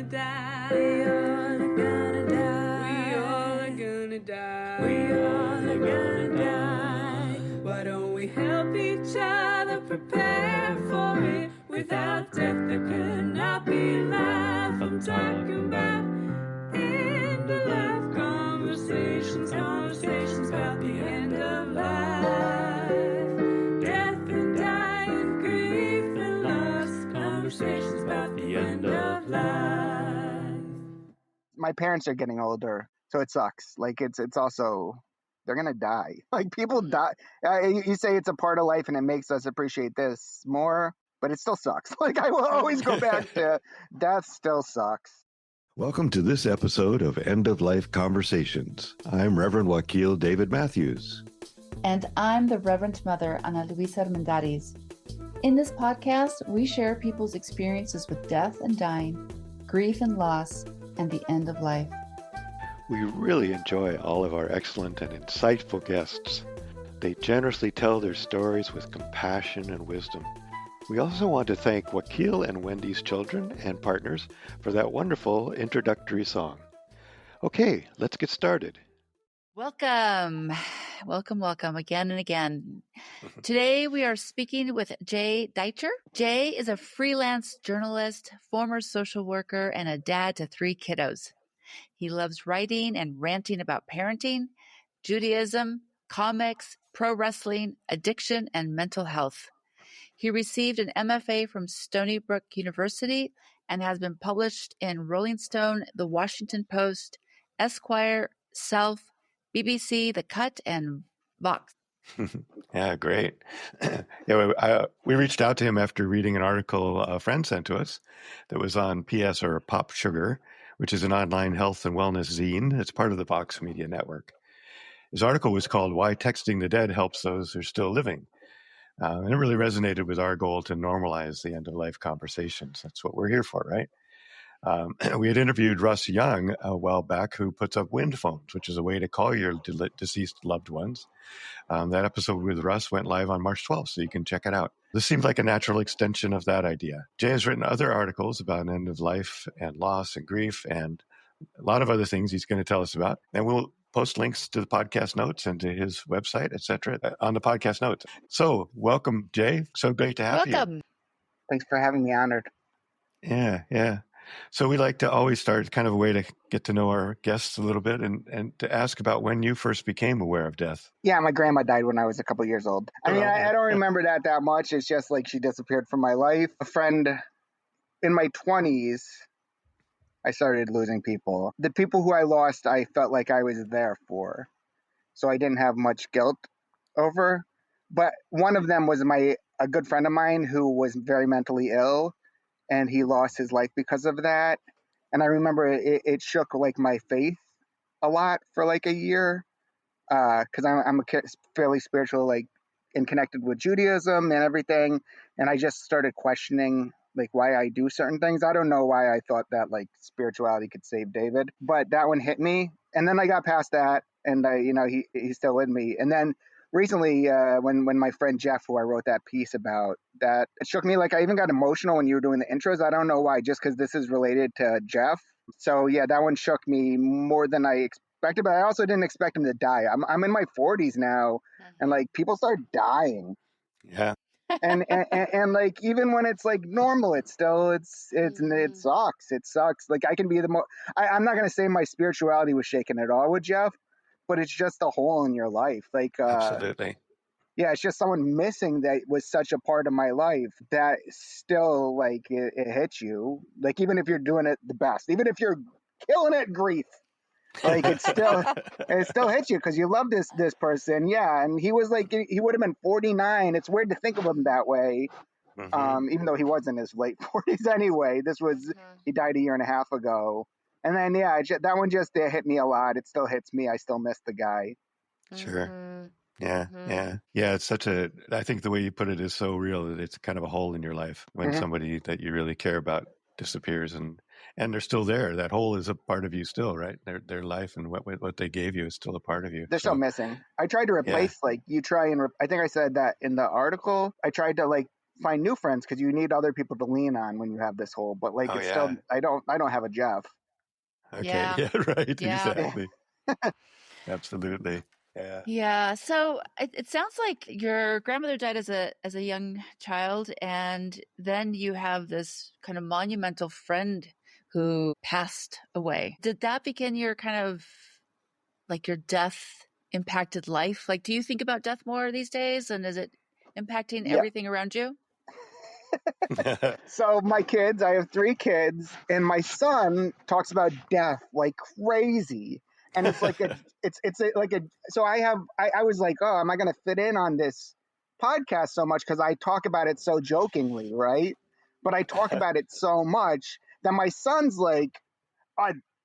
gonna die. We all are gonna die. We all are gonna die. We all are gonna die. Why don't we help each other prepare for it? Without death there could not be life. I'm talking about end of life conversations, conversations about the end of life. Death and dying, grief and loss, conversations about the end of life. My parents are getting older, so it sucks. Like it's also they're gonna die. Like people die. You say it's a part of life and it makes us appreciate this more, but it still sucks. Like I will always go back to death. Still sucks. Welcome to this episode of End of Life Conversations. I'm Reverend Wakil David Matthews. And I'm the Reverend Mother Ana Luisa Armendariz. In this podcast, we share people's experiences with death and dying, grief and loss, and the end of life. We really enjoy all of our excellent and insightful guests. They generously tell their stories with compassion and wisdom. We also want to thank Wakil and Wendy's children and partners for that wonderful introductory song. Okay, let's get started. Welcome again and again. Today we are speaking with Jay Deitcher. Jay is a freelance journalist, former social worker, and a dad to 3 kiddos. He loves writing and ranting about parenting, Judaism, comics, pro wrestling, addiction, and mental health. He received an MFA from Stony Brook University and has been published in Rolling Stone, The Washington Post, Esquire, Self, BBC, The Cut, and Vox. Yeah, great. We reached out to him after reading an article a friend sent to us that was on PS or Pop Sugar, which is an online health and wellness zine. It's part of the Vox Media Network. His article was called Why Texting the Dead Helps Those Who Are Still Living. And it really resonated with our goal to normalize the end-of-life conversations. That's what we're here for, right? We had interviewed Russ Young a while back, who puts up wind phones, which is a way to call your deceased loved ones. That episode with Russ went live on March 12th, so you can check it out. This seemed like a natural extension of that idea. Jay has written other articles about end of life and loss and grief and a lot of other things he's going to tell us about. And we'll post links to the podcast notes and to his website, etc., on the podcast notes. So welcome, Jay. So great to have you. Thanks for having me. Honored. Yeah. So we like to always start kind of a way to get to know our guests a little bit and to ask about when you first became aware of death. Yeah, my grandma died when I was a couple years old. I mean, I don't remember that much. It's just like she disappeared from my life. A friend in my 20s, I started losing people. The people who I lost, I felt like I was there for. So I didn't have much guilt over. But one of them was a good friend of mine who was very mentally ill, and he lost his life because of that. And I remember it shook like my faith a lot for like a year, because I'm fairly spiritual, like, and connected with Judaism and everything. And I just started questioning like why I do certain things. I don't know why I thought that like spirituality could save David, but that one hit me. And then I got past that, and he's still with me. And then recently, when my friend Jeff, who I wrote that piece about, that it shook me. Like I even got emotional when you were doing the intros. I don't know why, just because this is related to Jeff. So yeah, that one shook me more than I expected. But I also didn't expect him to die. I'm in my 40s now, and like people start dying. Yeah. and like even when it's like normal, it sucks. It sucks. Like I can be I'm not gonna say my spirituality was shaken at all with Jeff, but it's just a hole in your life. Like Absolutely. Yeah, it's just someone missing that was such a part of my life that still like it hits you. Like even if you're doing it the best, even if you're killing it grief, like it still hits you because you love this person. Yeah, and he was like, he would have been 49. It's weird to think of him that way, even though he was in his late 40s anyway. He died a year and a half ago. And then that one just hit me a lot. It still hits me. I still miss the guy. Sure. Yeah. It's I think the way you put it is so real that it's kind of a hole in your life when somebody that you really care about disappears and they're still there. That hole is a part of you still, right? Their life and what they gave you is still a part of you. They're still missing. I tried to replace I think I said that in the article. I tried to like find new friends because you need other people to lean on when you have this hole. But like, Oh it's still, yeah. I don't have a Jeff. Okay. Yeah. Yeah. Right. Yeah. Exactly. Absolutely. Yeah. Yeah. So it sounds like your grandmother died as a young child, and then you have this kind of monumental friend who passed away. Did that begin your kind of like your death impacted life? Like, do you think about death more these days, and is it impacting Yeah. everything around you? So my kids, I have 3 kids, and my son talks about death like crazy. And it's like like a, so I was like, oh, am I going to fit in on this podcast so much? Cause I talk about it so jokingly. Right. But I talk about it so much that my son's like,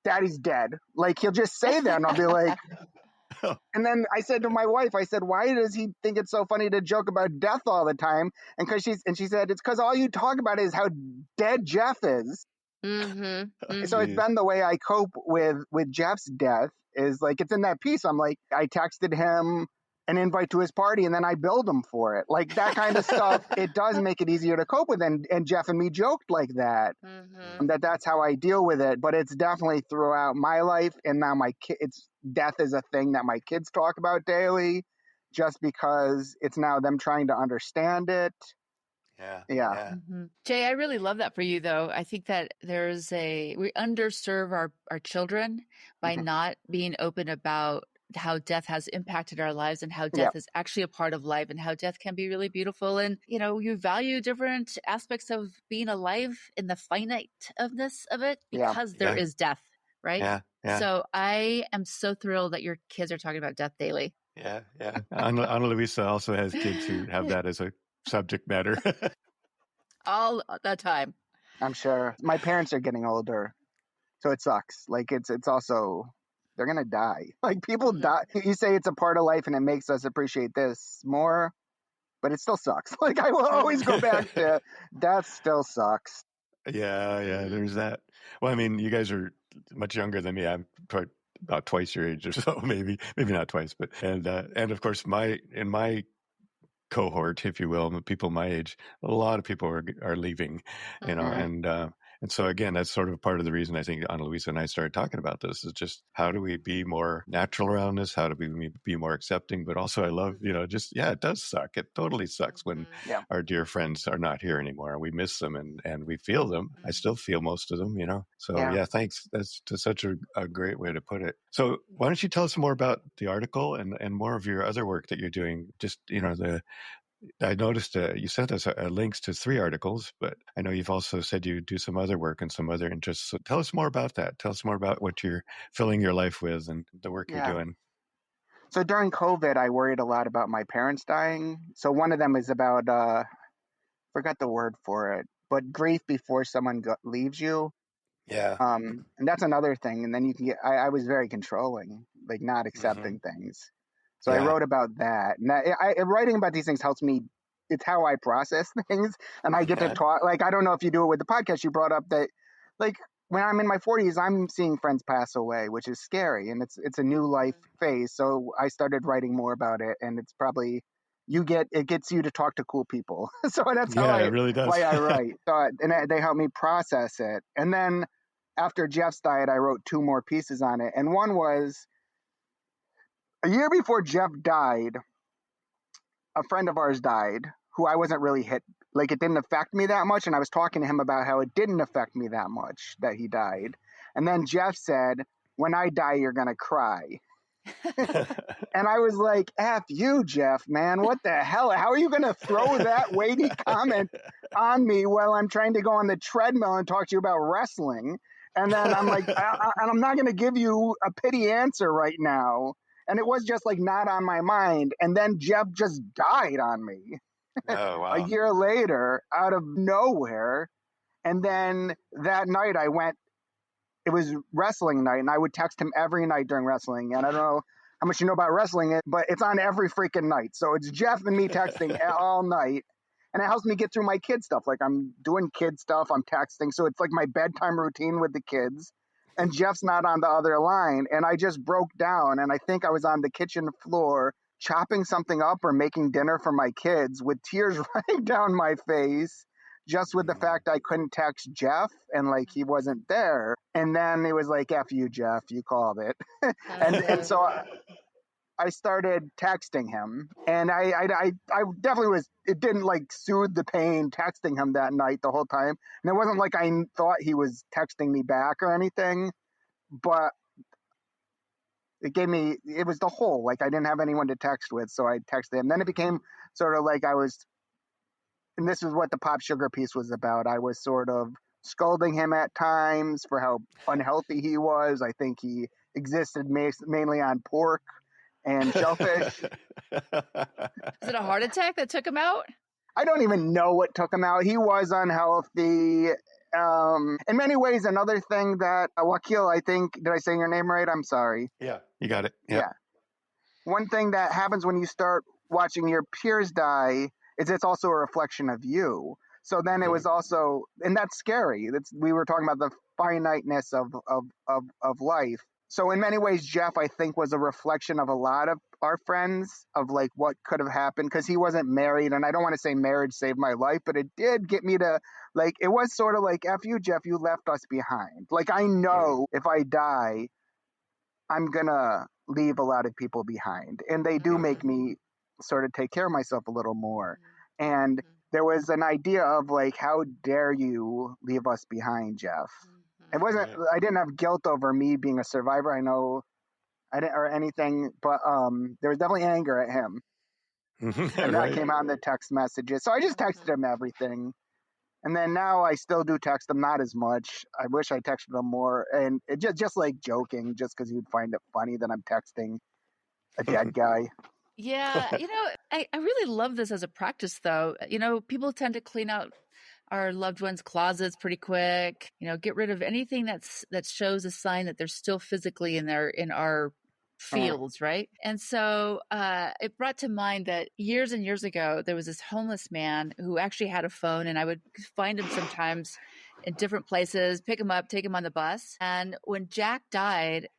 daddy's dead. Like he'll just say that and I'll be like, and then I said to my wife, I said, why does he think it's so funny to joke about death all the time? And she said, it's because all you talk about is how dead Jeff is. Mm-hmm. So it's Jeez. been the way I cope with Jeff's death is like, it's in that piece. I'm like, I texted him an invite to his party and then I billed him for it. Like that kind of stuff. It does make it easier to cope with. And Jeff and me joked like that. Mm-hmm. That's how I deal with it. But it's definitely throughout my life. And now my kids, death is a thing that my kids talk about daily just because it's now them trying to understand it. Yeah. Yeah. Yeah. Mm-hmm. Jay, I really love that for you, though. I think that we underserve our children by Mhm. not being open about how death has impacted our lives and how Yeah. death is actually a part of life and how death can be really beautiful. And, you value different aspects of being alive in the finiteness of it Yeah. because there Yeah. is death, right? Yeah. Yeah. So I am so thrilled that your kids are talking about death daily. Yeah. Yeah. Ana Luisa also has kids who have that as a subject matter. All the time. I'm sure my parents are getting older. So it sucks. Like it's also they're gonna die. Like people Mhm. die. You say it's a part of life and it makes us appreciate this more, but it still sucks. Like I will always go back to that still sucks. Yeah, yeah, Mhm. there's that. Well, I mean, you guys are much younger than me. I'm about twice your age or so, maybe not twice, but and of course, in my cohort, if you will, the people my age, a lot of people are leaving, Mhm. and so again, that's sort of part of the reason I think Ana Luisa and I started talking about this is just how do we be more natural around this? How do we be more accepting? But also, I love, just yeah, it does suck. It totally sucks when Yeah. our dear friends are not here anymore. We miss them and we feel them. I still feel most of them, So Yeah. yeah, thanks. That's such a great way to put it. So why don't you tell us more about the article and more of your other work that you're doing? Just I noticed you sent us links to 3 articles, but I know you've also said you do some other work and some other interests. So tell us more about that. Tell us more about what you're filling your life with and the work you're Yeah. doing. So during COVID I worried a lot about my parents dying. So one of them is about forgot the word for it, but grief before someone leaves you. Yeah. And that's another thing. And then you can get, I was very controlling, like not Hmm. accepting things. So I Yeah. wrote about that. And writing about these things helps me. It's how I process things. And I get to Yeah. talk, like, I don't know if you do it with the podcast. You brought up that, like, when I'm in my 40s, I'm seeing friends pass away, which is scary. And it's a new life phase. So I started writing more about it. And it's probably, it gets you to talk to cool people. So that's Yeah, it really does. why I write. They help me process it. And then after Jeff's died, I wrote 2 more pieces on it. And one was a year before Jeff died, a friend of ours died who I wasn't really hit. Like it didn't affect me that much. And I was talking to him about how it didn't affect me that much that he died. And then Jeff said, when I die, you're going to cry. And I was like, F you, Jeff, man. What the hell? How are you going to throw that weighty comment on me while I'm trying to go on the treadmill and talk to you about wrestling? And then I'm like, and I'm not going to give you a pity answer right now. And it was just like not on my mind. And then Jeff just died on me Oh, a wow. year later out of nowhere. And then that night it was wrestling night, and I would text him every night during wrestling. And I don't know how much you know about wrestling, but it's on every freaking night. So it's Jeff and me texting all night. And it helps me get through my kid stuff. Like I'm doing kid stuff, I'm texting. So it's like my bedtime routine with the kids. And Jeff's not on the other line. And I just broke down. And I think I was on the kitchen floor chopping something up or making dinner for my kids with tears running down my face, just with the fact I couldn't text Jeff and like he wasn't there. And then it was like, F you, Jeff, you called it. and so I started texting him, and I definitely was. It didn't like soothe the pain texting him that night the whole time, and it wasn't like I thought he was texting me back or anything, but it gave me. It was the whole like I didn't have anyone to text with, so I texted him. Then it became sort of like I was, and this is what the Pop Sugar piece was about. I was sort of scolding him at times for how unhealthy he was. I think he existed mainly on pork and shellfish. Is it a heart attack that took him out? I don't even know what took him out. He was unhealthy. In many ways, another thing that Wakil, I think, did I say your name right? I'm sorry. Yeah, you got it. Yep. Yeah. One thing that happens when you start watching your peers die is it's also a reflection of you. So then it was also, and that's scary. We were talking about the finiteness of life. So in many ways, Jeff, I think, was a reflection of a lot of our friends of like what could have happened because he wasn't married. And I don't want to say marriage saved my life, but it did get me to like, it was sort of like, F you, Jeff, you left us behind. Like, I know if I die, I'm going to leave a lot of people behind. And they do make me sort of take care of myself a little more. And there was an idea of like, how dare you leave us behind, Jeff? It wasn't, I didn't have guilt over me being a survivor. I know I didn't, or anything, but there was definitely anger at him. And that came out in the text messages. So I just texted him everything. And then now I still do text him, not as much. I wish I texted him more. And it just like joking, just because he would find it funny that I'm texting a dead guy. Yeah. I really love this as a practice, though. People tend to clean out our loved ones' closets pretty quick, get rid of anything that shows a sign that they're still physically in our fields, right? And so it brought to mind that years and years ago, there was this homeless man who actually had a phone, and I would find him sometimes in different places, pick him up, take him on the bus. And when Jack died,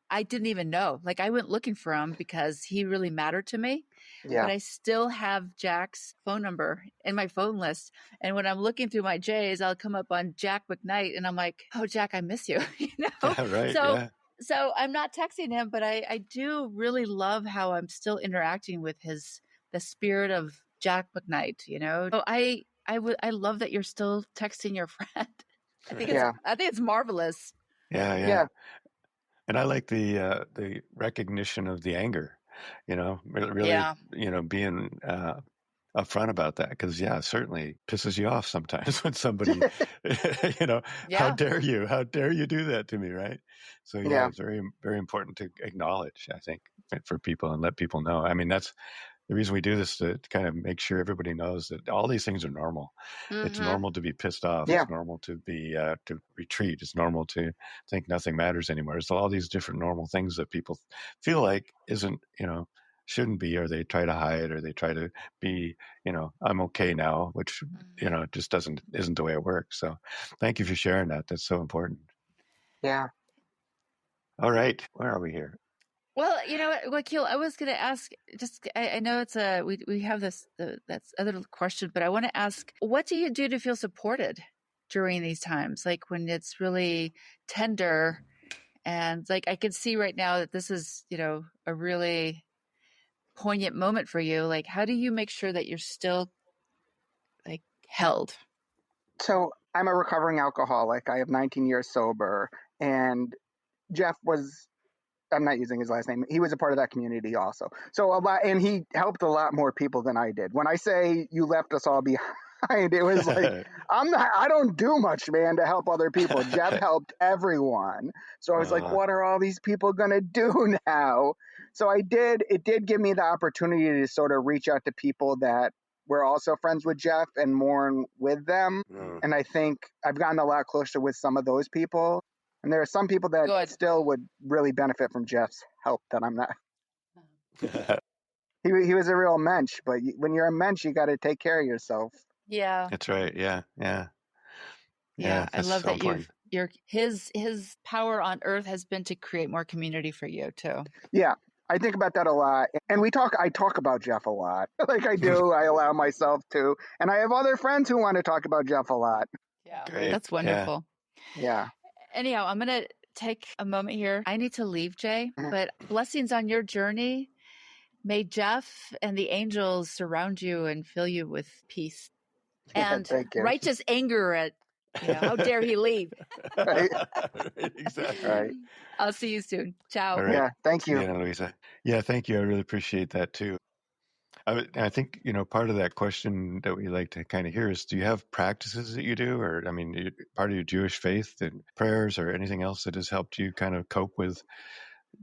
I didn't even know. Like, I went looking for him because he really mattered to me. Yeah. But I still have Jack's phone number in my phone list. And when I'm looking through my J's, I'll come up on Jack McKnight, and I'm like, oh, Jack, I miss you. Right. So I'm not texting him, but I do really love how I'm still interacting with the spirit of Jack McKnight, So I love that you're still texting your friend. I think it's marvelous. Yeah. And I like the recognition of the anger, really, being upfront about that. Because, certainly pisses you off sometimes when somebody, how dare you do that to me, right? So, it's very, very important to acknowledge, I think, for people and let people know. I mean, that's the reason we do this, to kind of make sure everybody knows that all these things are normal. It's normal to be pissed off. It's normal to be to retreat. It's normal to think nothing matters anymore. It's all these different normal things that people feel like shouldn't be, or they try to hide, or they try to be, I'm okay now, which just isn't the way it works. So thank you for sharing that. That's so important. Yeah. All right, where are we here? Well, Wakil, I was going to ask, I know it's we have that's other question, but I want to ask, what do you do to feel supported during these times? Like when it's really tender, and like, I can see right now that this is, a really poignant moment for you. Like, how do you make sure that you're still like held? So I'm a recovering alcoholic. I have 19 years sober, and Jeff was, I'm not using his last name. He was a part of that community also. So and he helped a lot more people than I did. When I say you left us all behind, it was like, I don't do much, man, to help other people. Jeff helped everyone. So I was like, what are all these people going to do now? So it did give me the opportunity to sort of reach out to people that were also friends with Jeff and mourn with them. And I think I've gotten a lot closer with some of those people. And there are some people that still would really benefit from Jeff's help that I'm not. He was a real mensch, but when you're a mensch, you got to take care of yourself. Yeah. That's right. Yeah. I love so that his power on earth has been to create more community for you too. Yeah. I think about that a lot. And I talk about Jeff a lot. Like I do, I allow myself to. And I have other friends who want to talk about Jeff a lot. Yeah. Great. That's wonderful. Yeah. Anyhow, I'm going to take a moment here. I need to leave, Jay, but blessings on your journey. May Jeff and the angels surround you and fill you with peace and thank you. righteous anger at, how dare he leave? Right. Right, exactly. Right. I'll see you soon. Ciao. All right. Yeah. Thank See you. Ana Luisa. Yeah, thank you. I really appreciate that too. I think, part of that question that we like to kind of hear is, do you have practices that you do? Or, part of your Jewish faith and prayers or anything else that has helped you kind of cope with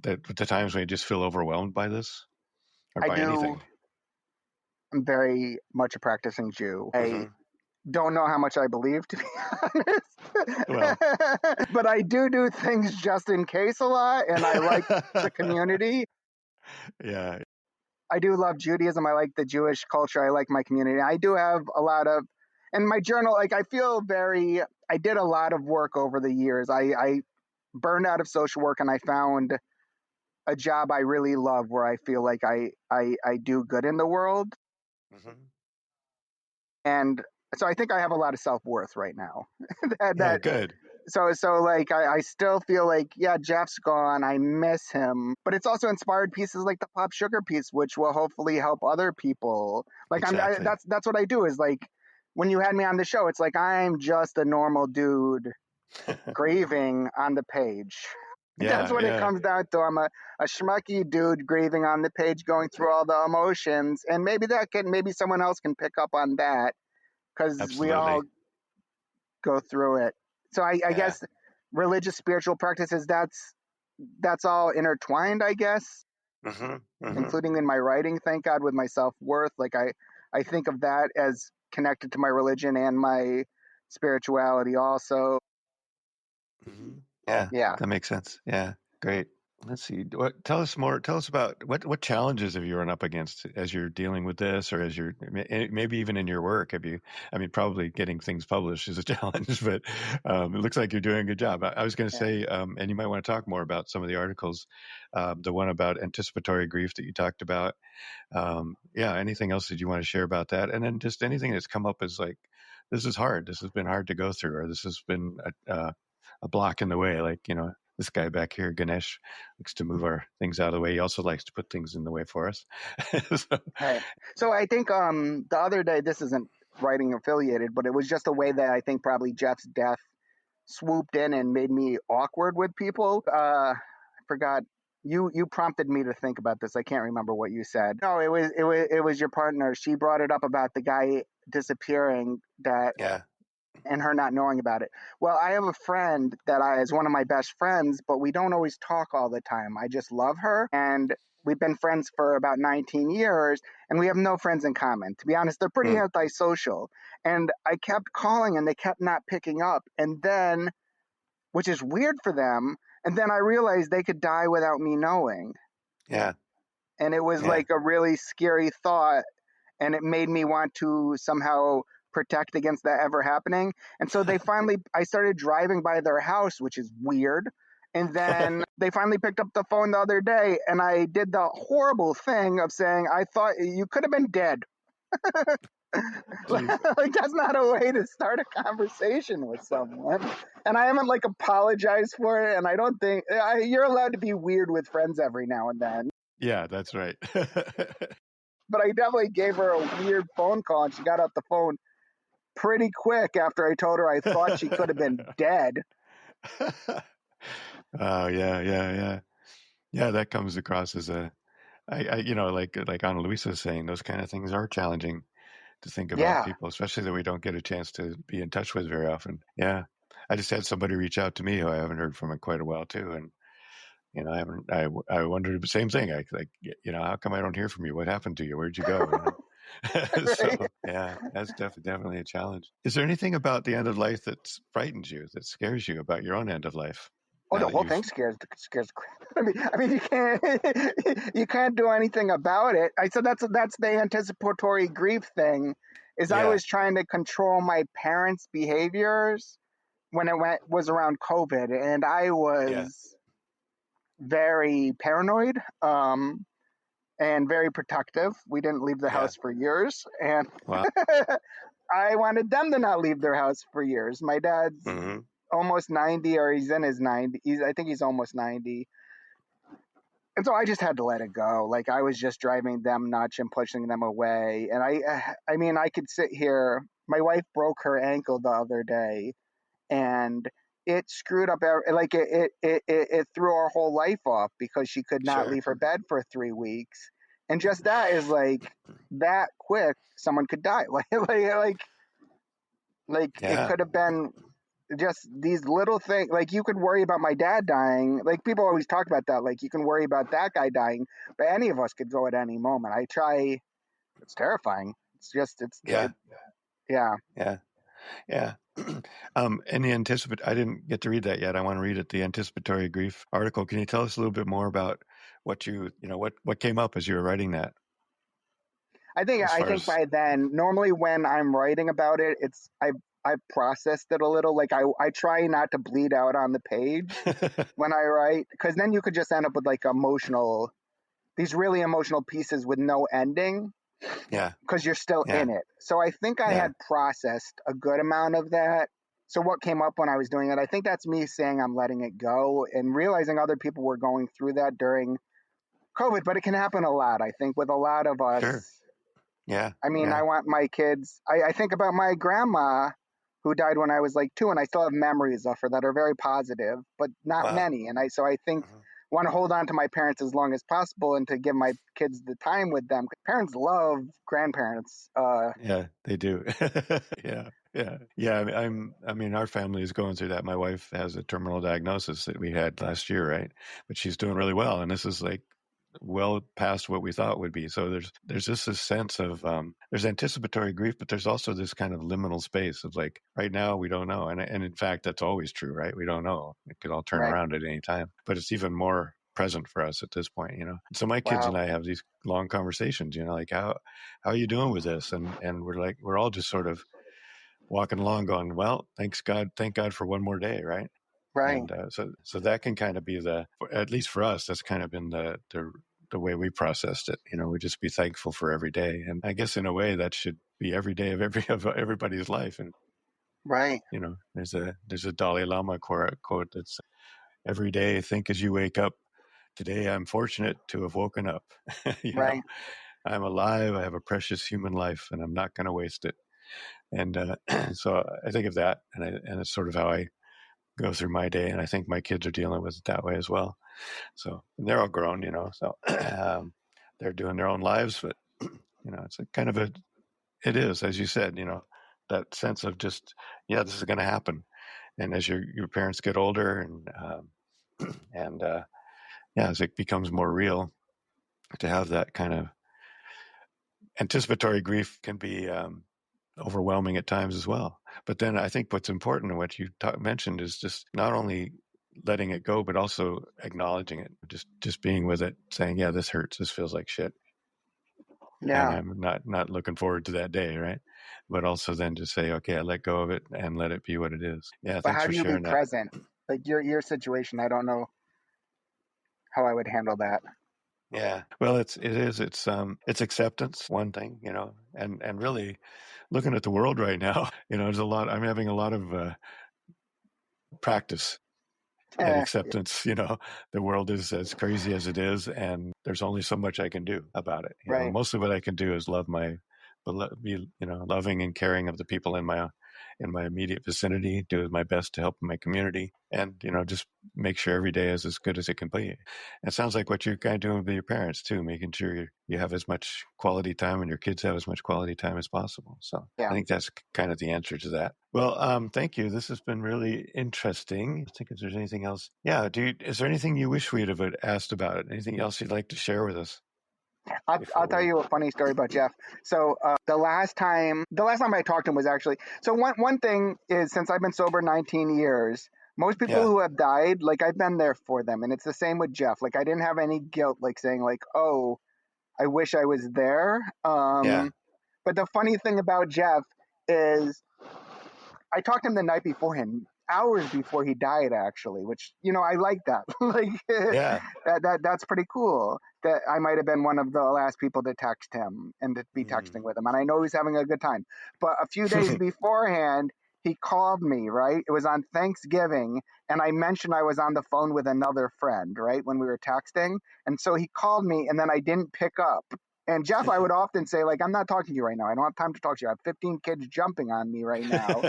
the times when you just feel overwhelmed by this or I by do. anything? I'm very much a practicing Jew. Mhm. I don't know how much I believe, to be honest. Well. But I do things just in case a lot, and I like the community. Yeah. I do love Judaism. I like the Jewish culture. I like my community. I do have a lot of, in my journal, like I did a lot of work over the years. I burned out of social work and I found a job I really love where I feel like I do good in the world. Mhm. And so I think I have a lot of self-worth right now. Yeah, good. So like I still feel like, yeah, Jeff's gone. I miss him. But it's also inspired pieces like the Pop Sugar piece, which will hopefully help other people. Like Exactly. that's what I do is like when you had me on the show, it's like I'm just a normal dude grieving on the page. That's what it comes down to. I'm a schmucky dude grieving on the page, going through all the emotions. And maybe someone else can pick up on that because we all Absolutely. go through it. So I guess religious spiritual practices, that's all intertwined, I guess, Mhm. Mhm. including in my writing, thank God, with my self-worth. Like I think of that as connected to my religion and my spirituality also. Mhm. Yeah, Yeah. that makes sense. Yeah, great. Let's see. Tell us more. Tell us about what challenges have you run up against as you're dealing with this, or as you're maybe even in your work. Have you? Probably getting things published is a challenge, but it looks like you're doing a good job. I was going to say, and you might want to talk more about some of the articles, the one about anticipatory grief that you talked about. Anything else that you want to share about that, and then just anything that's come up as like, this is hard. This has been hard to go through, or this has been a block in the way. Like, this guy back here, Ganesh, likes to move our things out of the way. He also likes to put things in the way for us. Right. So I think the other day, this isn't writing affiliated, but it was just a way that I think probably Jeff's death swooped in and made me awkward with people. I forgot. You prompted me to think about this. I can't remember what you said. No, it was your partner. She brought it up about the guy disappearing Yeah. and her not knowing about it. Well, I have a friend that is one of my best friends, but we don't always talk all the time. I just love her, and we've been friends for about 19 years, and we have no friends in common. To be honest, they're pretty antisocial. And I kept calling, and they kept not picking up. And then, which is weird for them, and then I realized they could die without me knowing. Yeah. And it was Yeah. like a really scary thought, and it made me want to somehow protect against that ever happening. And so I started driving by their house, which is weird. And then they finally picked up the phone the other day, and I did the horrible thing of saying, I thought you could have been dead. Like, that's not a way to start a conversation with someone. And I haven't like apologized for it. And I don't think you're allowed to be weird with friends every now and then. Yeah, that's right. But I definitely gave her a weird phone call, and she got off the phone pretty quick after I told her I thought she could have been dead. Oh, yeah. Yeah, that comes across as like Ana Luisa is saying, those kind of things are challenging to think about people, especially that we don't get a chance to be in touch with very often. Yeah. I just had somebody reach out to me who I haven't heard from in quite a while too. And, I wondered the same thing. How come I don't hear from you? What happened to you? Where'd you go? So yeah, that's definitely a challenge. Is there anything about the end of life that frightens you, that scares you about your own end of life? Oh, the whole thing scares the crap. I mean, you can't do anything about it. I said that's the anticipatory grief thing. I was trying to control my parents' behaviors when it was around COVID, and I was very paranoid, and very protective. We didn't leave the Yeah. house for years, and Wow. I wanted them to not leave their house for years. My dad's Hmm. almost 90, or he's in his 90s. I think he's almost 90. And so I just had to let it go. Like, I was just driving them nuts and pushing them away. And I mean, I could sit here. My wife broke her ankle the other day, and it screwed up. Like, it threw our whole life off because she could not Sure. leave her bed for 3 weeks. And just that is like that quick. Someone could die. Like it Yeah. could have been just these little things. Like, you could worry about my dad dying. Like, people always talk about that. Like, you can worry about that guy dying, but any of us could go at any moment. I try. It's terrifying. It's just Yeah. yeah. Yeah. Yeah. And the I didn't get to read that yet. I want to read it. The anticipatory grief article. Can you tell us a little bit more about what what came up as you were writing that? As I far think as by then, normally when I'm writing about it, I've processed it a little. Like, I try not to bleed out on the page when I write, because then you could just end up with like these really emotional pieces with no ending, yeah, because you're still yeah, in it. So I think I yeah, had processed a good amount of that. So what came up when I was doing it, I think that's me saying I'm letting it go and realizing other people were going through that during COVID, but it can happen a lot, I think, with a lot of sure, us. yeah, I mean, yeah, I want my kids, I think about my grandma who died when I was like 2, and I still have memories of her that are very positive, but not wow, many. So I think mhm. want to hold on to my parents as long as possible and to give my kids the time with them. Parents love grandparents. Yeah, they do. Yeah, yeah, yeah. I mean, our family is going through that. My wife has a terminal diagnosis that we had last year, right? But she's doing really well, and this is like well past what we thought would be. So there's just this sense of there's anticipatory grief, but there's also this kind of liminal space of like right now we don't know, and in fact that's always true, right? We don't know; it could all turn Right. around at any time. But it's even more present for us at this point, So my kids and Wow. I have these long conversations, like how are you doing with this? And we're all just sort of walking along, going, well, thank God for one more day, right? Right. And so that can kind of be at least for us, that's kind of been the way we processed it. We just be thankful for every day, and I guess in a way that should be every day of everybody's life. And Right. there's a Dalai Lama quote that's every day think as you wake up. Today I'm fortunate to have woken up. Right. I'm alive. I have a precious human life, and I'm not going to waste it. And so I think of that, and it's sort of how I go through my day, and I think my kids are dealing with it that way as well. So they're all grown, so they're doing their own lives, but it's a kind of it is, as you said, that sense of just, yeah, this is going to happen. And as your parents get older, and yeah, as it becomes more real, to have that kind of anticipatory grief can be overwhelming at times as well. But then I think what's important and what you mentioned is just not only letting it go, but also acknowledging it, just being with it, saying, yeah, this hurts. This feels like shit. And Yeah. I'm not looking forward to that day. Right. But also then to say, okay, I let go of it and let it be what it is. Yeah. But Thanks how for do you be sharing that. present? Like, your situation, I don't know how I would handle that. Yeah. Well, it's acceptance, one thing, and really looking at the world right now, there's I'm having a lot of practice and acceptance. The world is as crazy as it is, and there's only so much I can do about it. Right. Mostly what I can do is be loving and caring of the people in my immediate vicinity, do my best to help my community, and just make sure every day is as good as it can be. It sounds like what you're kind of doing with your parents too, making sure you have as much quality time and your kids have as much quality time as possible. So I Yeah. think that's kind of the answer to that. Well, thank you. This has been really interesting. I think if there's anything else, yeah. Is there anything you wish we'd have asked about it? Anything else you'd like to share with us? I'll tell you a funny story about Jeff. So the last time I talked to him was actually, so one thing is, since I've been sober 19 years, most people Yeah, who have died, like, I've been there for them, and it's the same with Jeff. Like, I didn't have any guilt, like saying like, oh, I wish I was there. yeah, But the funny thing about Jeff is, I talked to him the night beforehand. hours before he died, actually, which, I like that. Like, Yeah. that's pretty cool. That I might have been one of the last people to text him and to be texting with him. And I know he's having a good time. But a few days beforehand, he called me, right? It was on Thanksgiving. And I mentioned I was on the phone with another friend, right? When we were texting. And so he called me and then I didn't pick up. And Jeff, I would often say, like, I'm not talking to you right now. I don't have time to talk to you. I have 15 kids jumping on me right now.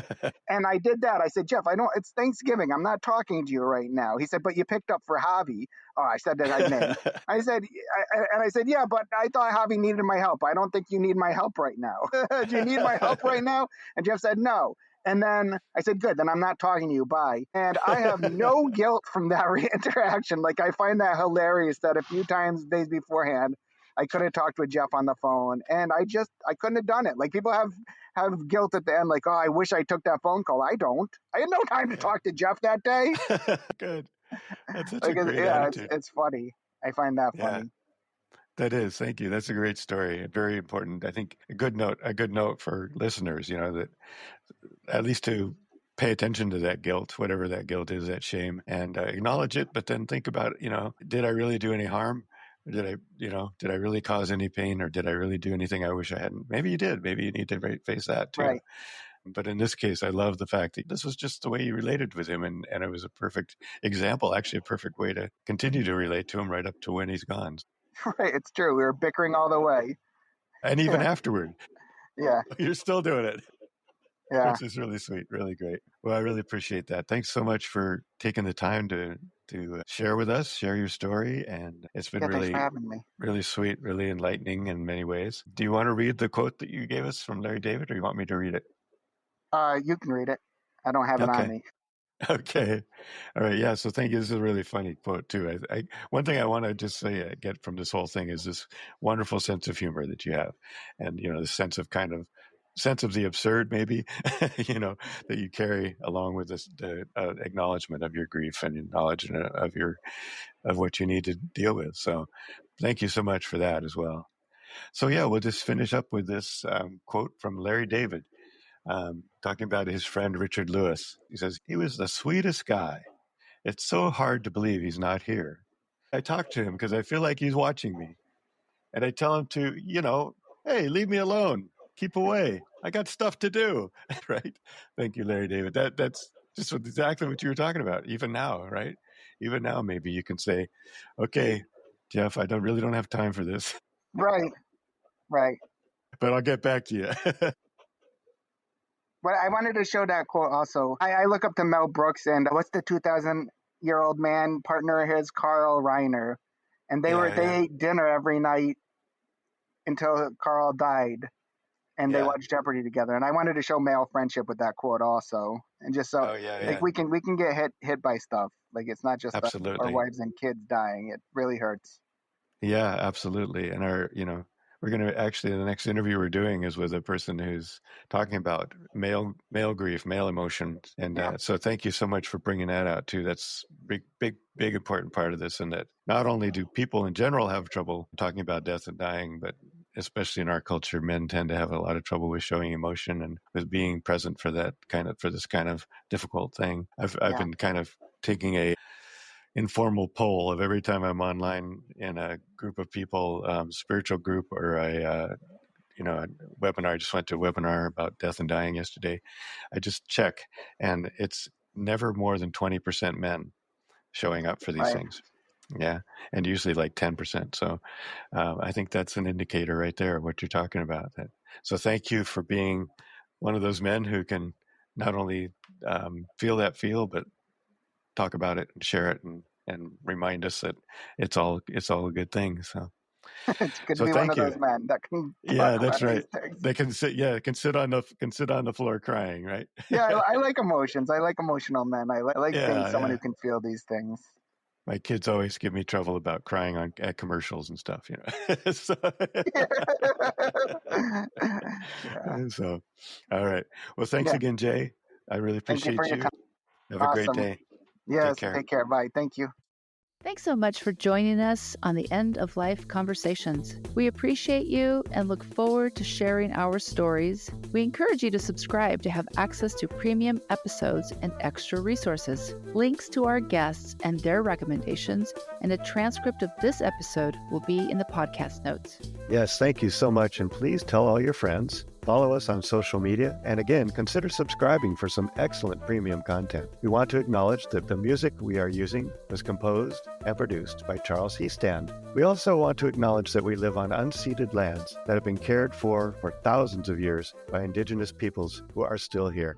And I did that. I said, Jeff, it's Thanksgiving. I'm not talking to you right now. He said, but you picked up for Javi. Oh, I said that guy's name. I said, yeah, but I thought Javi needed my help. I don't think you need my help right now. Do you need my help right now? And Jeff said, no. And then I said, good, then I'm not talking to you. Bye. And I have no guilt from that interaction. Like, I find that hilarious that a few times days beforehand, I could have talked with Jeff on the phone and I couldn't have done it. Like, people have guilt at the end, like, oh, I wish I took that phone call. I don't. I had no time to talk to Jeff that day. Good. That's such Like, a great yeah, attitude. it's funny. I find that funny. That is. Thank you. That's a great story. Very important. I think a good note for listeners, that at least to pay attention to that guilt, whatever that guilt is, that shame, and acknowledge it, but then think about, did I really do any harm? Did I really cause any pain, or did I really do anything I wish I hadn't? Maybe you did. Maybe you need to face that too. Right. But in this case, I love the fact that this was just the way you related with him. And it was a perfect example, actually a perfect way to continue to relate to him right up to when he's gone. Right. It's true. We were bickering all the way. And even afterward. Yeah. You're still doing it. Yeah. Which is really sweet. Really great. Well, I really appreciate that. Thanks so much for taking the time to share with us, share your story. And it's been Thanks for having me. really sweet, really enlightening in many ways. Do you want to read the quote that you gave us from Larry David, or you want me to read it? You can read it. I don't have it on me. Okay. All right. Yeah. So thank you. This is a really funny quote too. One thing I want to just say, get from this whole thing is this wonderful sense of humor that you have, and the sense of the absurd, maybe, that you carry along with this, the acknowledgement of your grief and knowledge of what you need to deal with. So thank you so much for that as well. So yeah, we'll just finish up with this quote from Larry David. Talking about his friend Richard Lewis. He says, he was the sweetest guy. It's so hard to believe he's not here. I talk to him because I feel like he's watching me. And I tell him to, hey, leave me alone. Keep away. I got stuff to do. Right? Thank you, Larry David. That's just exactly what you were talking about. Even now, right? Even now, maybe you can say, okay, Jeff, I really don't have time for this. Right. But I'll get back to you. But I wanted to show that quote also. I look up to Mel Brooks and what's the 2,000-year-old man partner of his, Carl Reiner, and they ate dinner every night until Carl died, and they watched Jeopardy together. And I wanted to show male friendship with that quote also, and just so like we can get hit by stuff. Like, it's not just our wives and kids dying; it really hurts. Yeah, absolutely. And we're going to actually, the next interview we're doing is with a person who's talking about male grief, male emotions. And so thank you so much for bringing that out too. That's big important part of this. And that not only do people in general have trouble talking about death and dying, but especially in our culture, men tend to have a lot of trouble with showing emotion and with being present for this kind of difficult thing. I've been kind of taking a informal poll of every time I'm online in a group of people, spiritual group, or a webinar. I just went to a webinar about death and dying yesterday. I just check, and it's never more than 20% men showing up for these things. Yeah, and usually like 10%. So I think that's an indicator right there of what you're talking about. So thank you for being one of those men who can not only feel, but talk about it and share it and remind us that it's all a good thing. So it's good to be one of those men that can talk that's about right. these things. They can sit on the floor crying, right? Yeah, I like emotions. I like emotional men. I like being someone who can feel these things. My kids always give me trouble about crying at commercials and stuff, So, so, all right. Well, thanks again, Jay. I really appreciate you. Have a great day. Yes, take care. Bye. Thank you. Thanks so much for joining us on the End of Life Conversations. We appreciate you and look forward to sharing our stories. We encourage you to subscribe to have access to premium episodes and extra resources. Links to our guests and their recommendations and a transcript of this episode will be in the podcast notes. Yes, thank you so much. And please tell all your friends. Follow us on social media, and again, consider subscribing for some excellent premium content. We want to acknowledge that the music we are using was composed and produced by Charles Heastand. We also want to acknowledge that we live on unceded lands that have been cared for thousands of years by Indigenous peoples who are still here.